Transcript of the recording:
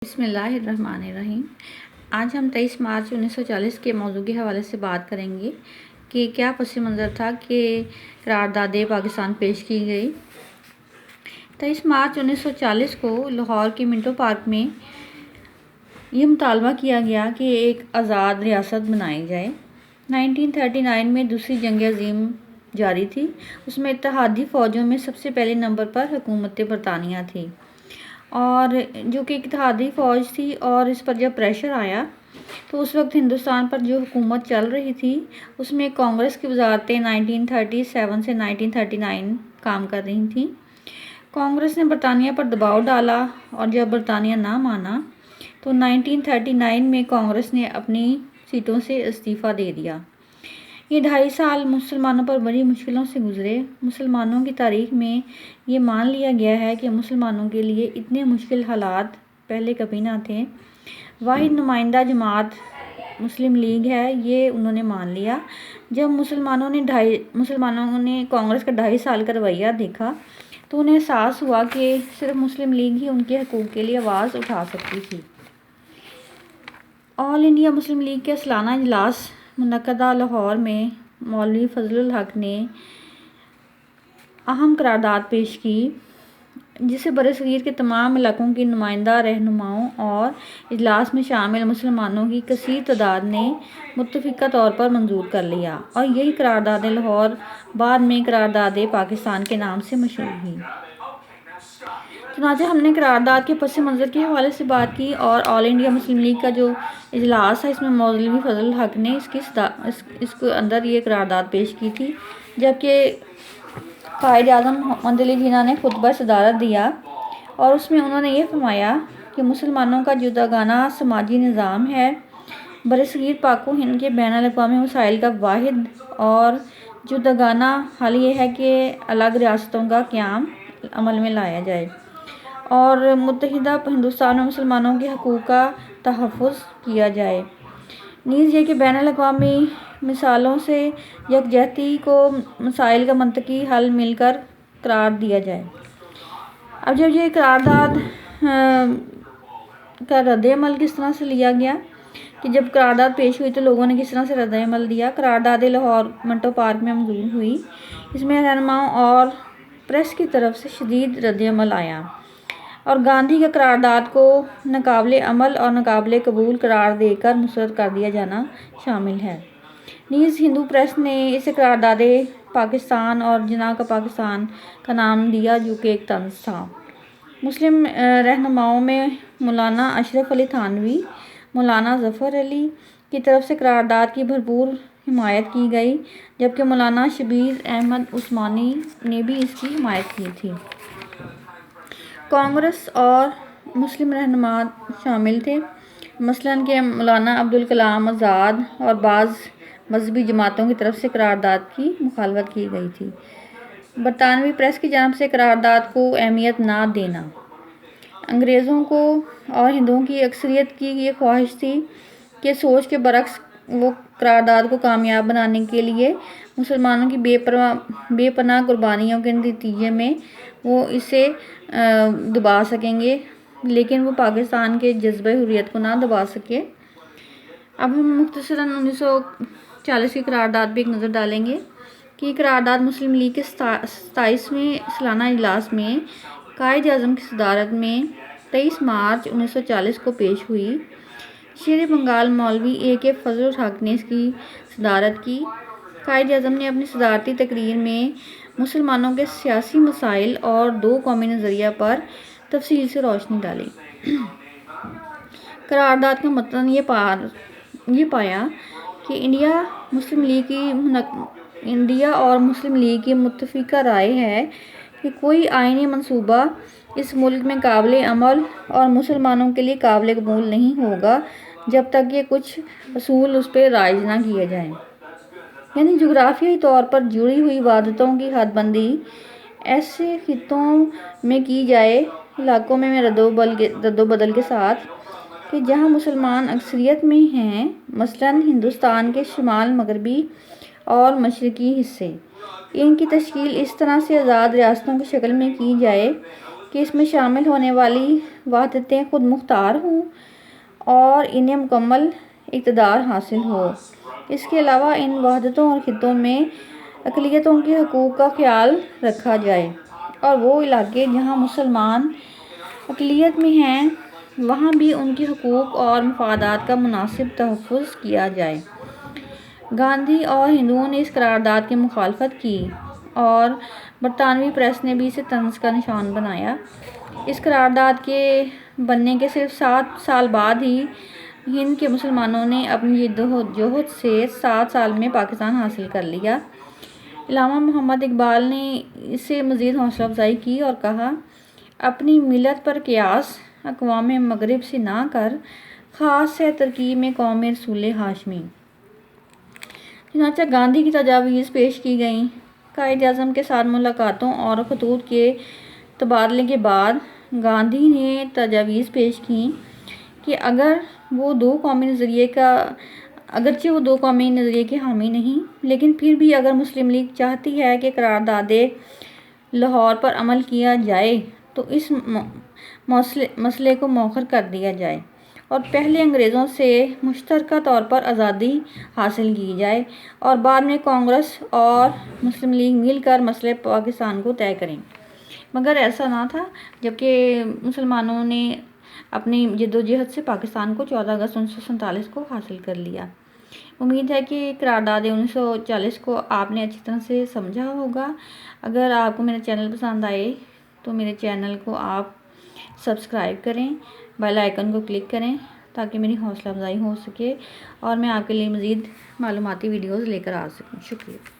بسم اللہ الرحمن الرحیم۔ آج ہم 23 مارچ 1940 کے موضوع کے حوالے سے بات کریں گے کہ کیا پس منظر تھا کہ قرارداد پاکستان پیش کی گئی۔ 23 مارچ 1940 کو لاہور کے منٹو پارک میں یہ مطالبہ کیا گیا کہ ایک آزاد ریاست بنائی جائے۔ 1939 میں دوسری جنگ عظیم جاری تھی۔ اس میں اتحادی فوجوں میں سب سے پہلے نمبر پر حکومت برطانیہ تھی، اور جو کہ اتحادی فوج تھی، اور اس پر جب پریشر آیا تو اس وقت ہندوستان پر جو حکومت چل رہی تھی اس میں کانگریس کی وزارتیں 1937 سے 1939 کام کر رہی تھیں۔ کانگریس نے برطانیہ پر دباؤ ڈالا، اور جب برطانیہ نہ مانا تو 1939 میں کانگریس نے اپنی سیٹوں سے استعفیٰ دے دیا۔ یہ 2.5 سال مسلمانوں پر بڑی مشکلوں سے گزرے۔ مسلمانوں کی تاریخ میں یہ مان لیا گیا ہے کہ مسلمانوں کے لیے اتنے مشکل حالات پہلے کبھی نہ تھے۔ واحد نمائندہ جماعت مسلم لیگ ہے، یہ انہوں نے مان لیا۔ جب مسلمانوں نے کانگریس کا 2.5 سال کا رویہ دیکھا تو انہیں احساس ہوا کہ صرف مسلم لیگ ہی ان کے حقوق کے لیے آواز اٹھا سکتی تھی۔ آل انڈیا مسلم لیگ کا سالانہ اجلاس منعقدہ لاہور میں مولوی فضل الحق نے اہم قرارداد پیش کی، جسے برصغیر کے تمام علاقوں کی نمائندہ رہنماؤں اور اجلاس میں شامل مسلمانوں کی کثیر تعداد نے متفقہ طور پر منظور کر لیا، اور یہی قرارداد لاہور بعد میں قرارداد پاکستان کے نام سے مشہور ہوئی۔ چنانچہ ہم نے قرارداد کے پس منظر کے حوالے سے بات کی، اور آل انڈیا مسلم لیگ کا جو اجلاس ہے اس میں مولوی فضل الحق نے اس کے اندر یہ قرارداد پیش کی تھی، جبکہ قائد اعظم محمد علی جناح نے خطبہ صدارت دیا، اور اس میں انہوں نے یہ فرمایا کہ مسلمانوں کا جداگانہ سماجی نظام ہے۔ برصغیر پاک و ہند کے بین الاقوامی مسائل کا واحد اور جداگانہ حل یہ ہے کہ الگ ریاستوں کا قیام عمل میں لایا جائے، اور متحدہ ہندوستان میں مسلمانوں کے حقوق کا تحفظ کیا جائے، نیز یہ کہ بین الاقوامی مثالوں سے یکجہتی کو مسائل کا منطقی حل مل کر قرار دیا جائے۔ اب جب یہ قرارداد کا رد عمل کس طرح سے لیا گیا کہ جب قرارداد پیش ہوئی تو لوگوں نے کس طرح سے رد عمل دیا۔ قرارداد لاہور منٹو پارک میں منظور ہوئی۔ اس میں رہنماؤں اور پریس کی طرف سے شدید رد عمل آیا، اور گاندھی کے قرارداد کو ناقابل عمل اور ناقابل قبول قرار دے کر مسترد کر دیا جانا شامل ہے۔ نیز ہندو پریس نے اسے قرارداد پاکستان اور جناح کا پاکستان کا نام دیا، جو کہ ایک طنز تھا۔ مسلم رہنماؤں میں مولانا اشرف علی تھانوی، مولانا ظفر علی کی طرف سے قرارداد کی بھرپور حمایت کی گئی، جبکہ مولانا شبیر احمد عثمانی نے بھی اس کی حمایت کی تھی۔ کانگریس اور مسلم رہنما شامل تھے، مثلاً کہ مولانا عبدالکلام آزاد، اور بعض مذہبی جماعتوں کی طرف سے قرارداد کی مخالفت کی گئی تھی۔ برطانوی پریس کی جانب سے قرارداد کو اہمیت نہ دینا، انگریزوں کو اور ہندوؤں کی اکثریت کی یہ خواہش تھی کہ سوچ کے برعکس وہ قرارداد کو کامیاب بنانے کے لیے مسلمانوں کی بے پناہ قربانیوں کے نتیجے میں وہ اسے دبا سکیں گے، لیکن وہ پاکستان کے جذبہ حریت کو نہ دبا سکے۔ اب ہم مختصراً 1940 کی قرارداد پہ ایک نظر ڈالیں گے کہ یہ قرارداد مسلم لیگ کے 27ویں سالانہ اجلاس میں قائد اعظم کی صدارت میں 23 مارچ 1940 کو پیش ہوئی۔ شیر بنگال مولوی A.K. فضل الحق نے اس کی صدارت کی۔ قائد اعظم نے اپنی صدارتی تقریر میں مسلمانوں کے سیاسی مسائل اور 2 قومی نظریہ پر تفصیل سے روشنی ڈالی۔ قرارداد کا متن یہ پایا کہ انڈیا اور مسلم لیگ کی متفقہ رائے ہے کہ کوئی آئینی منصوبہ اس ملک میں قابل عمل اور مسلمانوں کے لیے قابل قبول نہیں ہوگا جب تک کہ کچھ اصول اس پہ رائج نہ کیے جائیں، یعنی جغرافیائی طور پر جڑی ہوئی وحدتوں کی حد بندی ایسے خطوں میں کی جائے، علاقوں میں رد و بدل کے ساتھ، کہ جہاں مسلمان اکثریت میں ہیں، مثلاً ہندوستان کے شمال مغربی اور مشرقی حصے۔ ان کی تشکیل اس طرح سے آزاد ریاستوں کی شکل میں کی جائے کہ اس میں شامل ہونے والی وحدتیں خود مختار ہوں اور انہیں مکمل اقتدار حاصل ہو۔ اس کے علاوہ ان وحدتوں اور خطوں میں اقلیتوں کے حقوق کا خیال رکھا جائے اور وہ علاقے جہاں مسلمان اقلیت میں ہیں وہاں بھی ان کے حقوق اور مفادات کا مناسب تحفظ کیا جائے۔ گاندھی اور ہندوؤں نے اس قرارداد کی مخالفت کی اور برطانوی پریس نے بھی اسے طنز کا نشان بنایا۔ اس قرارداد کے بننے کے صرف 7 سال بعد ہی ہند کے مسلمانوں نے اپنی جدوجہد سے 7 سال میں پاکستان حاصل کر لیا۔ علامہ محمد اقبال نے اس سے مزید حوصلہ افزائی کی اور کہا، اپنی ملت پر قیاس اقوام مغرب سے نہ کر، خاص ہے ترکیب میں قوم رسول ہاشمی۔ چنانچہ گاندھی کی تجاویز پیش کی گئیں۔ قائد اعظم کے ساتھ ملاقاتوں اور خطوط کے تبادلے کے بعد گاندھی نے تجاویز پیش کیں کہ اگرچہ وہ دو قومی نظریے کے حامی نہیں، لیکن پھر بھی اگر مسلم لیگ چاہتی ہے کہ قرارداد لاہور پر عمل کیا جائے تو اس مسئلے کو مؤخر کر دیا جائے اور پہلے انگریزوں سے مشترکہ طور پر آزادی حاصل کی جائے اور بعد میں کانگریس اور مسلم لیگ مل کر مسئلہ پاکستان کو طے کریں۔ مگر ایسا نہ تھا، جبکہ مسلمانوں نے اپنی جدوجہد سے پاکستان کو 14 اگست 1947 کو حاصل کر لیا۔ امید ہے کہ قرارداد 1940 کو آپ نے اچھی طرح سے سمجھا ہوگا۔ اگر آپ کو میرا چینل پسند آئے تو میرے چینل کو آپ سبسکرائب کریں، بیل آئیکن کو کلک کریں تاکہ میری حوصلہ افزائی ہو سکے اور میں آپ کے لیے مزید معلوماتی ویڈیوز لے کر آ سکوں۔ شکریہ۔